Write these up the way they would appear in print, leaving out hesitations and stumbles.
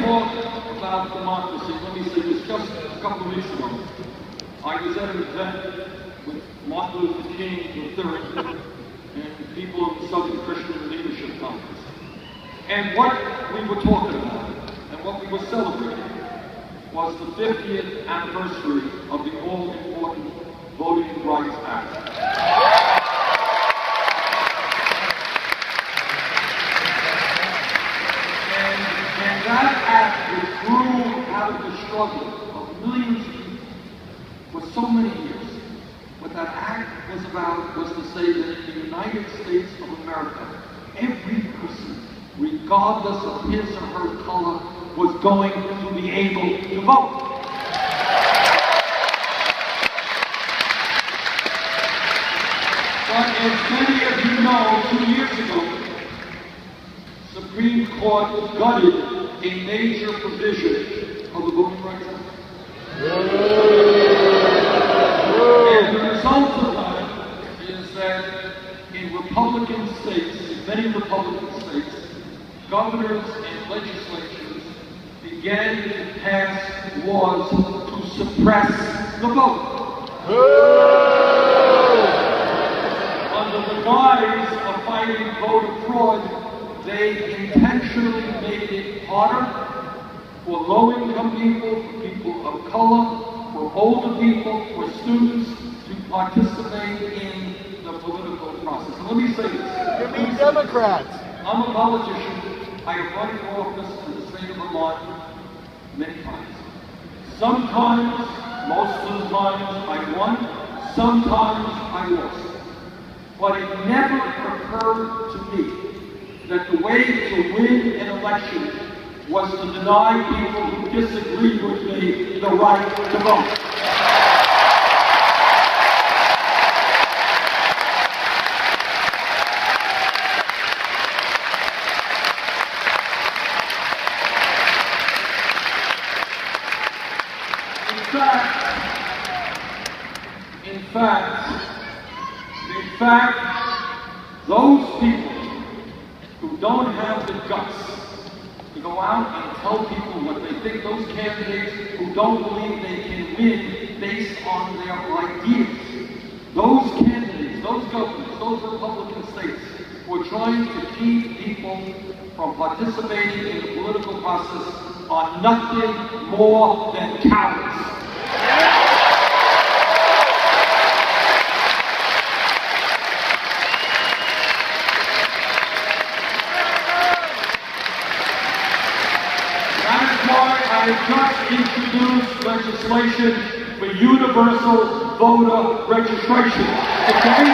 talk about democracy, let me say this. Just a couple of weeks ago, I was at an event with Martin Luther King III and people of the Southern Christian Leadership Conference. And what we were talking about and what we were celebrating was the 50th anniversary of the all-important Voting Rights Act. And that act that grew out of the struggle of millions of people for so many years. What that act was about was to say that in the United States of America, every person, regardless of his or her color, was going to be able to vote. But as many of you know, 2 years ago, Supreme Court gutted a major provision of the Voting Rights Act. And the result of that is that in Republican states, in many Republican states, governors and legislatures began to pass laws to suppress the vote. Under the guise of fighting voter fraud, they intentionally made it harder for low-income people, for people of color, for older people, for students to participate in the political process. And let me say this. You mean Democrats? I'm a politician. I have run for office in the state of Vermont many times. Sometimes, most of the times, I won. Sometimes I lost. But it never occurred to me that the way to win an election was to deny people who disagreed with me the right to vote. In fact, those people who don't have the guts to go out and tell people what they think, those candidates who don't believe they can win based on their ideas, those candidates, those governors, those Republican states who are trying to keep people from participating in the political process are nothing more than cowards. I have just introduced legislation for universal voter registration. Okay?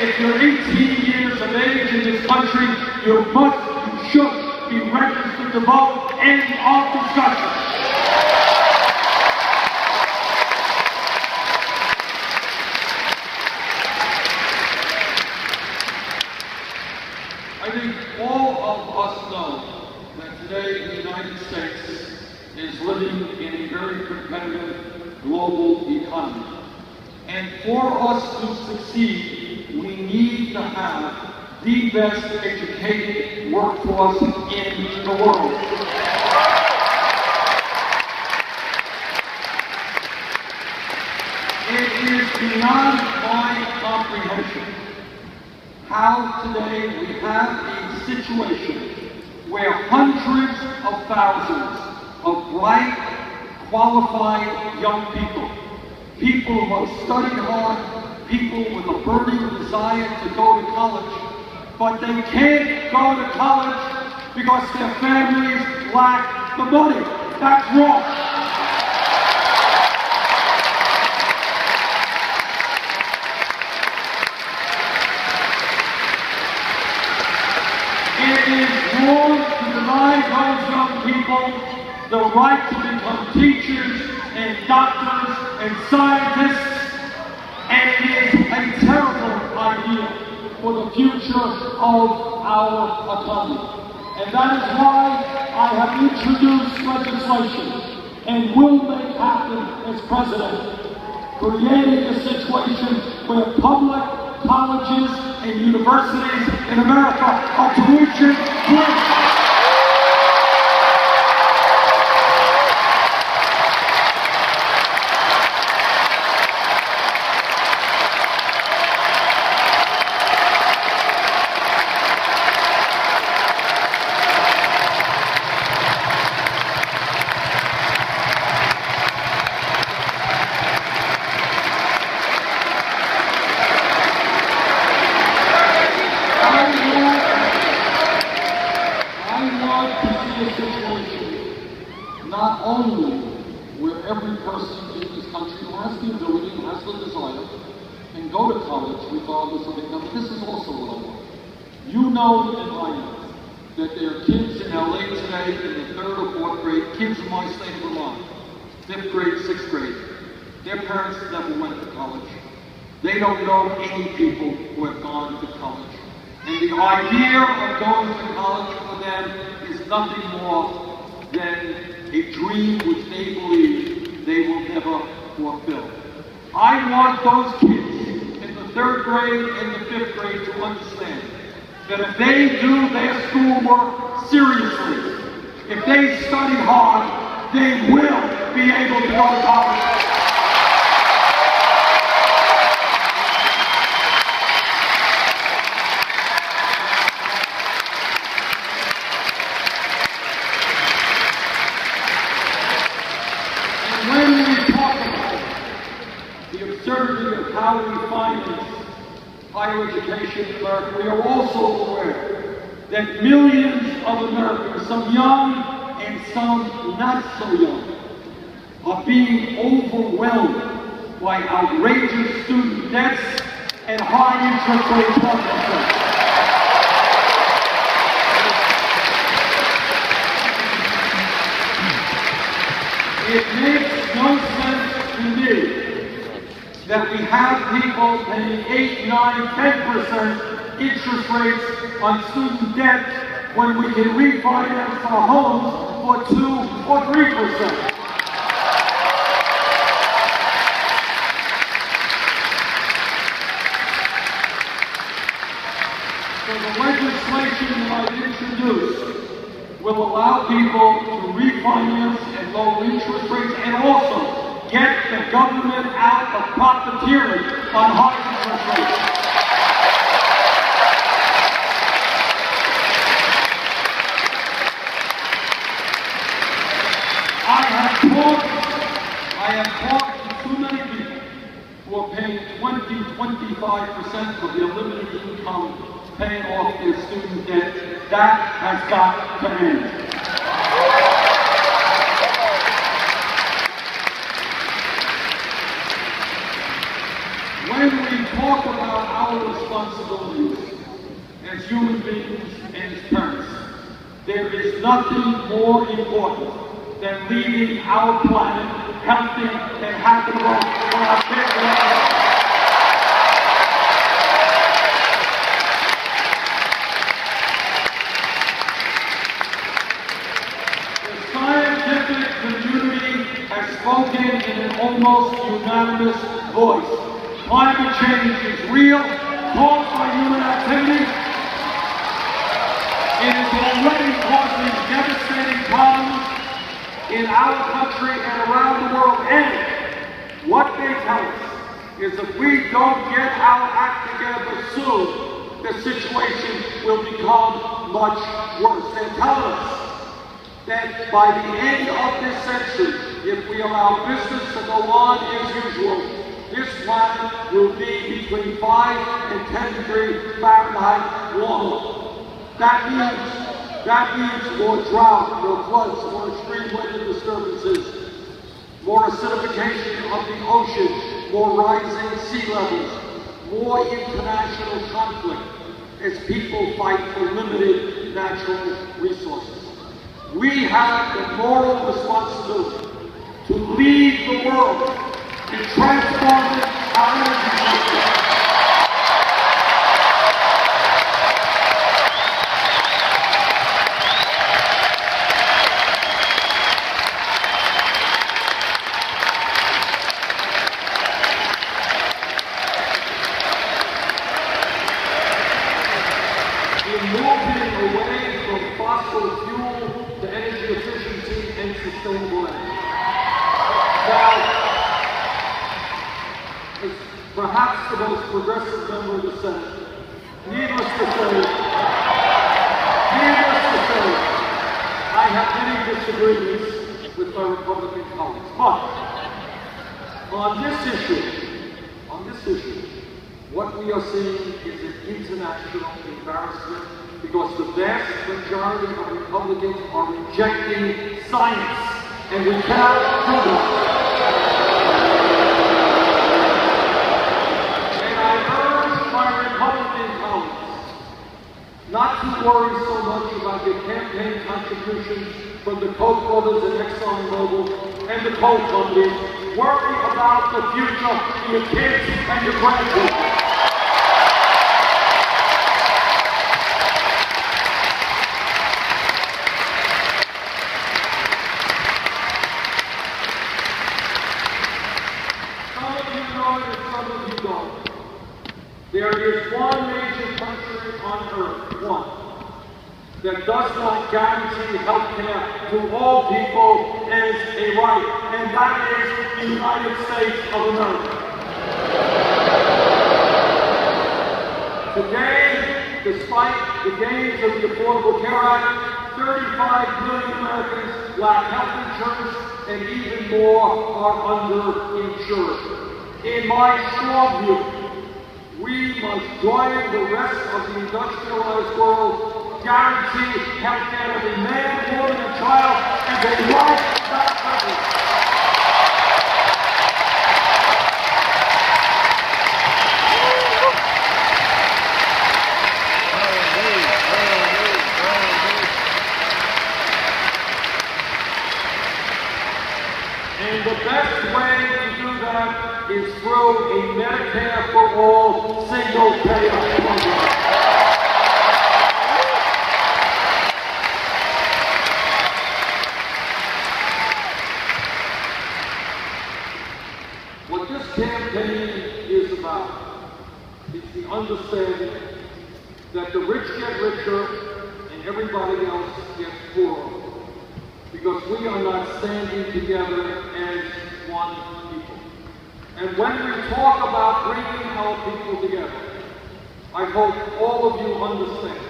If you're 18 years of age in this country, you should be registered to vote. End of discussion. I think all of us know that today the United States is living in a very competitive global economy. And for us to succeed, we need to have the best educated workforce in the world. It is beyond my comprehension how today we have a situation where hundreds of thousands of bright, qualified young people, people who have studied hard, people with a burning desire to go to college, but they can't go to college because their families lack the money. That's wrong. It is wrong to deny those young people the right to become teachers and doctors and scientists, and it is a terrible idea for the future of our economy. And that is why I have introduced legislation and will make happen as president, creating a situation where public colleges and universities in America are tuition free. Not only where every person in this country who has the ability, who has the desire, can go to college regardless of income, but this is also what I want. You know and I know that there are kids in LA today in the 3rd or 4th grade, kids in my state of Vermont, 5th grade, 6th grade. Their parents never went to college. They don't know any people who have gone to college. And the idea of going to college for them is nothing more than a dream which they believe they will never fulfill. I want those kids in the 3rd grade and the 5th grade to understand that if they do their schoolwork seriously, if they study hard, they will be able to go to college. Of how we finance higher education in America, we are also aware that millions of Americans, some young and some not so young, are being overwhelmed by outrageous student debts and high interest rate mortgages. It makes no sense to me that we have people paying 8, 9, 10% interest rates on student debt when we can refinance our homes for 2 or 3%. So the legislation that I've introduced will allow people to refinance at low interest rates and also get the government out of profiteering on high interest rates. I have talked to too many people who are paying 20-25% of their limited income paying off their student debt. That has got to end. When we talk about our responsibilities as human beings and as parents, there is nothing more important than leaving our planet healthy and habitable for our kids. The scientific community has spoken in an almost unanimous voice. Climate change is real, caused by human activity. It is already causing devastating problems in our country and around the world. And what they tell us is if we don't get our act together soon, the situation will become much worse. They tell us that by the end of this century, if we allow business to go on as usual, this planet will be between 5 and 10 degrees Fahrenheit warmer. That means more drought, more floods, more extreme weather disturbances, more acidification of the oceans, more rising sea levels, more international conflict as people fight for limited natural resources. We have the moral responsibility to lead the world in transforming our energy system. away from fossil fuel to energy efficiency and sustainable energy. Now, as perhaps the most progressive member of the Senate, needless to say, I have many disagreements with my Republican colleagues. But on this issue, what we are seeing is an international embarrassment because the vast majority of Republicans are rejecting science, and we cannot do that. And I urge my Republican colleagues not to worry so much about the campaign contributions from the Koch brothers and ExxonMobil and the coal companies. Worry about the future of your kids and your grandchildren. Some of you know it and some of you don't. There is one major country on earth, one, that does not guarantee health care to all people as a right, and that is the United States of America. Today, despite the gains of the Affordable Care Act, 35 million Americans lack health insurance, and even more are underinsured. In my strong view, we must join the rest of the industrialized world, guarantee health care to every man, woman, and child, and a right, not privilege. And the best way to do that is through a Medicare for All single-payer program. What this campaign is about is the understanding that the rich get richer and everybody else gets poorer, because we are not standing together as one people. And when we talk about bringing our people together, I hope all of you understand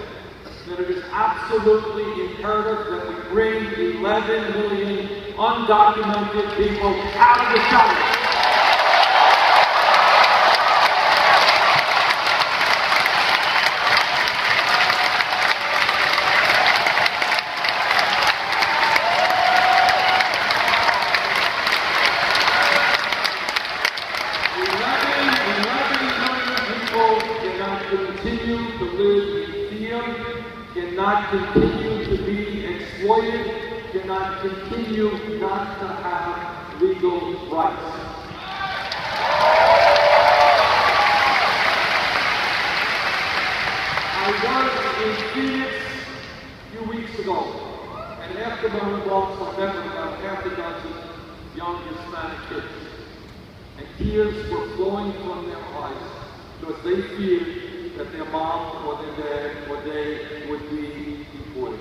that it is absolutely imperative that we bring 11 million undocumented people out of the shelter. Continue to live in fear, cannot continue to be exploited, cannot continue not to have legal rights. I was in Phoenix a few weeks ago, and after my remarks, I met with about half a dozen young Hispanic kids, and tears were flowing from their eyes because they feared that their mom or their dad or they would be deported.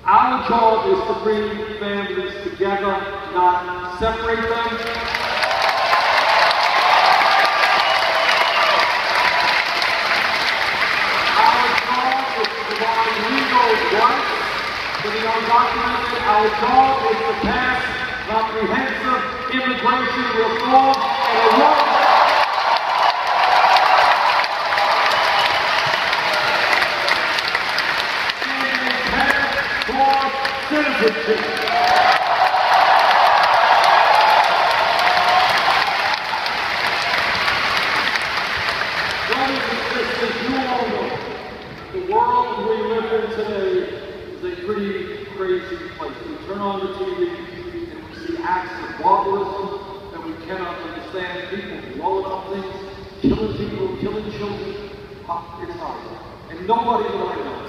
Our job is to bring families together, not separate them. Our job is to provide legal rights for the undocumented. Our job is to pass comprehensive immigration reform and a roadmap citizenship. Brothers and sisters, you all know the world we live in today is a pretty crazy place. We turn on the TV and we see acts of barbarism that we cannot understand. People blowing up things, killing people, killing children. It's horrible. And nobody that I know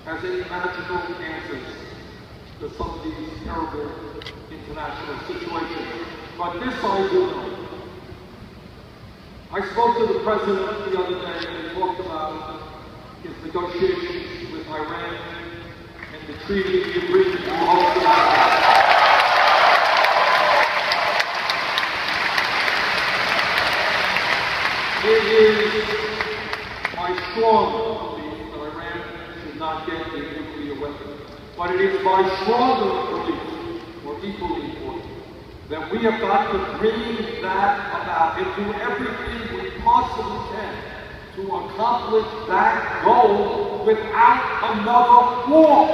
has any magical answers to some of these terrible international situations. But this I do know. I spoke to the president the other day and he talked about his negotiations with Iran and the treaty agreement you hope to have. It is my strong belief that Iran should not get a nuclear weapon. But it is my stronger belief, or equally important, that we have got to bring that about and do everything we possibly can to accomplish that goal without another war.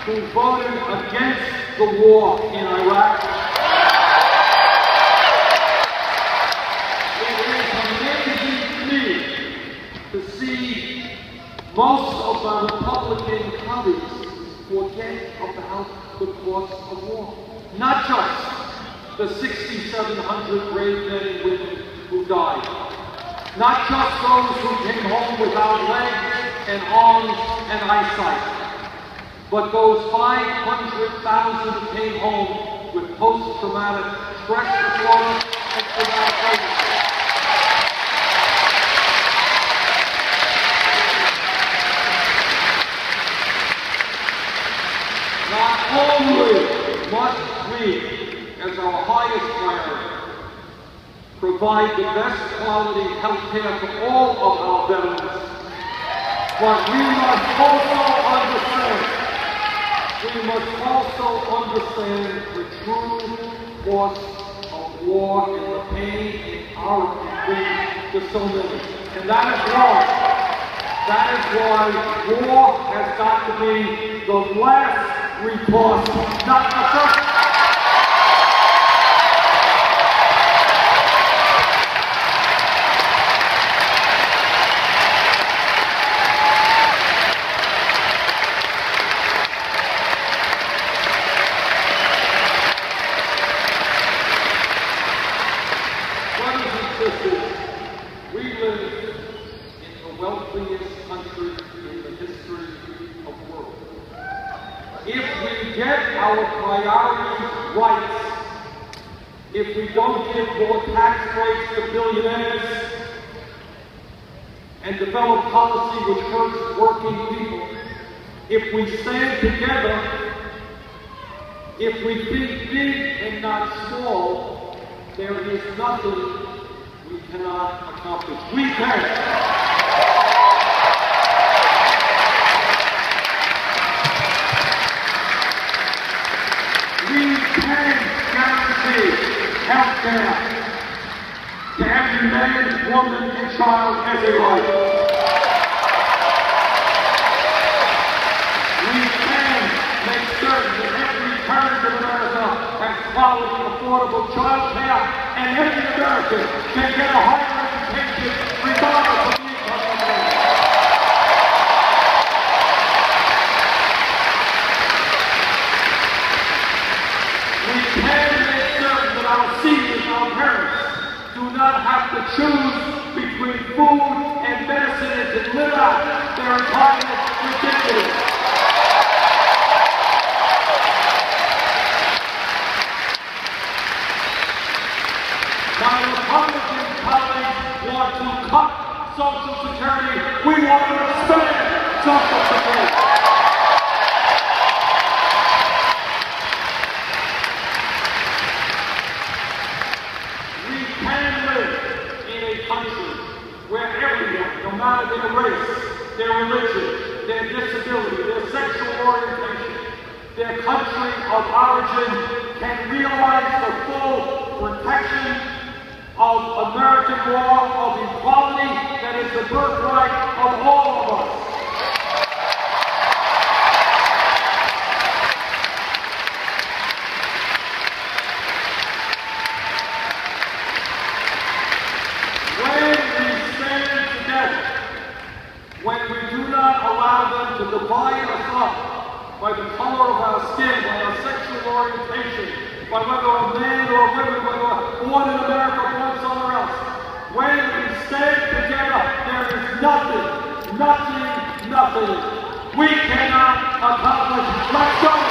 Who voted against the war in Iraq. It is amazing to me to see most of my Republican colleagues forget about the cost of war. Not just the 6,700 brave men and women who died. Not just those who came home without legs and arms and eyesight. But those 500,000 who came home with post-traumatic stress disorder and traumatic brain injury. Not only must we, as our highest priority, provide the best quality health care for all of our veterans, but we must also understand the true cost of war and the pain it brings to so many. And that is why war has got to be the last recourse, not the first. We live in the wealthiest country in the history of the world. If we get our priorities right, if we don't give more tax breaks to billionaires and develop policy which hurts working people, if we stand together, if we think big and not small, there is nothing we cannot accomplish. We can. We can guarantee health care to every man, woman, and child every right. We can make certain that every parent in America has quality, affordable child care, and every American can get a higher education regardless of the income level. We can make certain that our seniors, our parents, do not have to choose between food and medicine and to live out their entire ridiculous. My Republican colleagues want to cut Social Security. We want to expand Social Security. We can live in a country where everyone, no matter their race, their religion, their disability, their sexual orientation, their country of origin, can realize the full protection of American law of equality that is the birthright of all of us. When we stand together, when we do not allow them to divide us up by the color of our skin, by our sexual orientation, by whether a man or a woman, whether born in America, accomplished. Let's go.